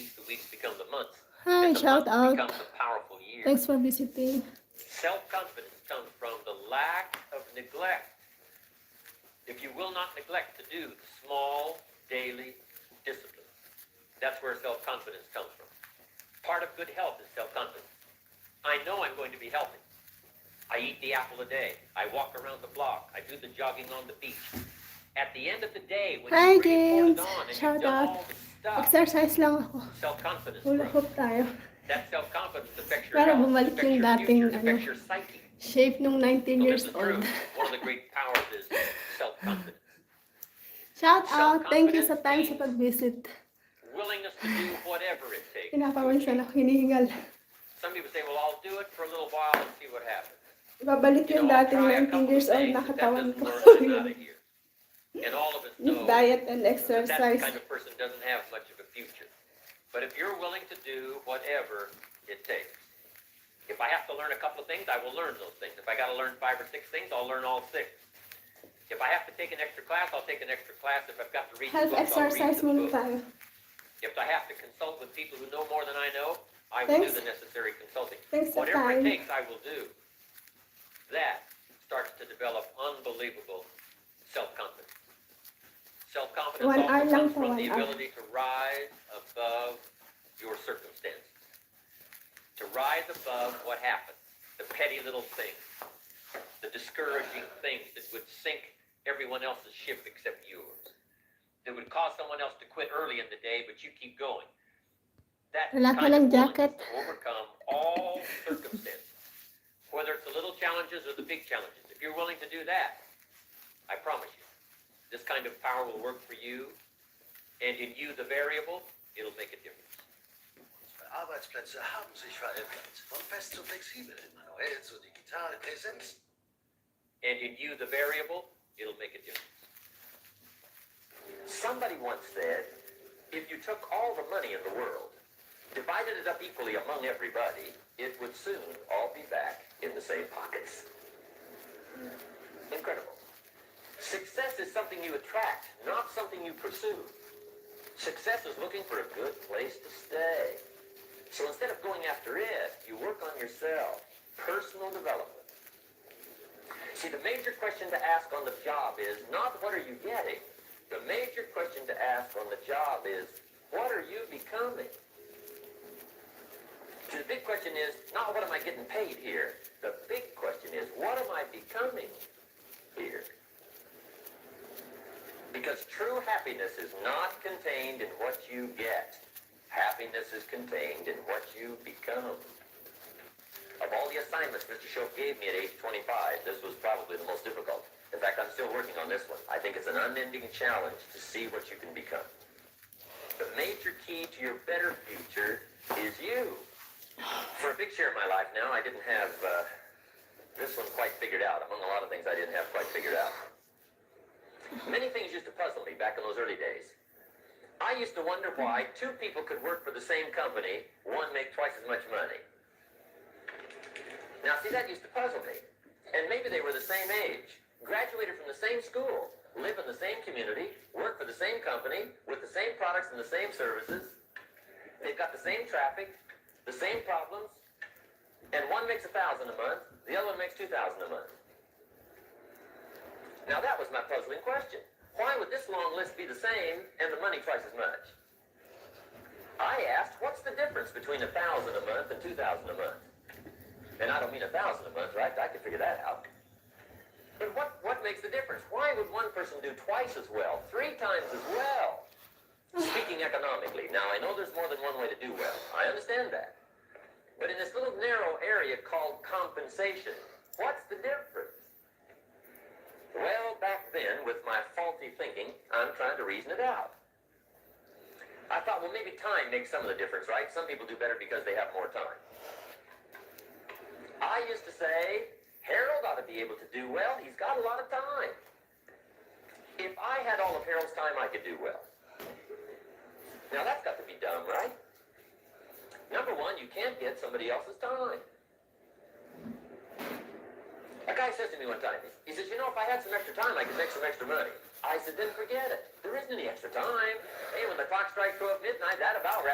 the weeks become the months, Hi, and the shout months out. become the powerful years. Thanks for visiting. Self-confidence comes from the lack of neglect. If you will not neglect to do the small daily disciplines, that's where self-confidence comes from. Part of good health is self-confidence. I know I'm going to be healthy. I eat the apple a day. I walk around the block. I do the jogging on the beach. At the end of the day, when Hi, you've reported James. on and you've Shout done out. all the stuff, Exercise lang ako. self-confidence Hula grows. hoop tayo. That self-confidence affects your Para health, bumalik affects yung your dating, future, affects your psyche. shape nung 19 So years this is old. true. One of the great powers is self-confidence. Shout out. Thank you sa time sa Self-confidence pag-visit. Willingness to do whatever it takes. Pinapawansan ako, hinihingal. Some people say, well, I'll do it for a little while and see what happens. Ibabalik yung I'll dating try a 19 couple years of old things. na If that katawan doesn't ko. work, I'm out of here. And all of us know With diet and that exercise. kind of person doesn't have much of a future. But if you're willing to do whatever it takes, if I have to learn a couple of things, I will learn those things. If I got to learn 5 or 6 things, I'll learn all 6. If I have to take an extra class, I'll take an extra class. If I've got to read the Health book, I'll read exercise the muna book. tayo. If I have to consult with people who know more than I know, I will do the necessary consulting. Thanks for Whatever it time. takes, I will do. That starts to develop unbelievable self-confidence. Self-confidence 1 hour also lang comes po, from 1 the hour. ability to rise above your circumstances. To rise above what happens, the petty little things, the discouraging things that would sink everyone else's ship except yours. That would cause someone else to quit early in the day, but you keep going. That Wala ka kind ng of willingness jacket. to overcome all circumstances, whether it's the little challenges or the big challenges. If you're willing to do that, I promise you, this kind of power will work for you, and in you, the variable, it'll make a difference. Arbeitsplätze haben sich verändert. Von fest zu flexibel, manuell zu digital, Präsenz. And in you, the variable, it'll make a difference. Somebody once said, if you took all the money in the world, divided it up equally among everybody, it would soon all be back in the same pockets. Incredible. Success is something you attract, not something you pursue. Success is looking for a good place to stay. So instead of going after it, you work on yourself. Personal development. See, the major question to ask on the job is not what are you getting? The major question to ask on the job is what are you becoming? See, the big question is not what am I getting paid here? The big question is what am I becoming here? Because true happiness is not contained in what you get. Happiness is contained in what you become. Of all the assignments Mr. Shope gave me at age 25, this was probably the most difficult. In fact, I'm still working on this one. I think it's an unending challenge to see what you can become. The major key to your better future is you. For a big share of my life now, I didn't have this one quite figured out. Among a lot of things I didn't have quite figured out. Many things used to puzzle me back in those early days. I used to wonder why 2 people could work for the same company, one make twice as much money. Now, see, that used to puzzle me. And maybe they were the same age, graduated from the same school, live in the same community, work for the same company, with the same products and the same services. They've got the same traffic, the same problems, and one makes $1,000 a month, the other one makes $2,000 a month. Now, that was my puzzling question. Why would this long list be the same and the money twice as much? I asked, what's the difference between $1,000 a month and $2,000 a month? And I don't mean $1,000 a month, right? I could figure that out. But what makes the difference? Why would one person do twice as well, 3 times as well? Speaking economically, now I know there's more than one way to do well. I understand that. But in this little narrow area called compensation, what's the difference? Well, back then, with my faulty thinking, I'm trying to reason it out. I thought, well, maybe time makes some of the difference, right? Some people do better because they have more time. I used to say, Harold ought to be able to do well. He's got a lot of time. If I had all of Harold's time, I could do well. Now, that's got to be dumb, right? Number one, you can't get somebody else's time. A guy says to me one time, he says, you know, if I had some extra time, I could make some extra money. I said, then forget it. There isn't any extra time. Hey, when the clock strikes 12 midnight, that about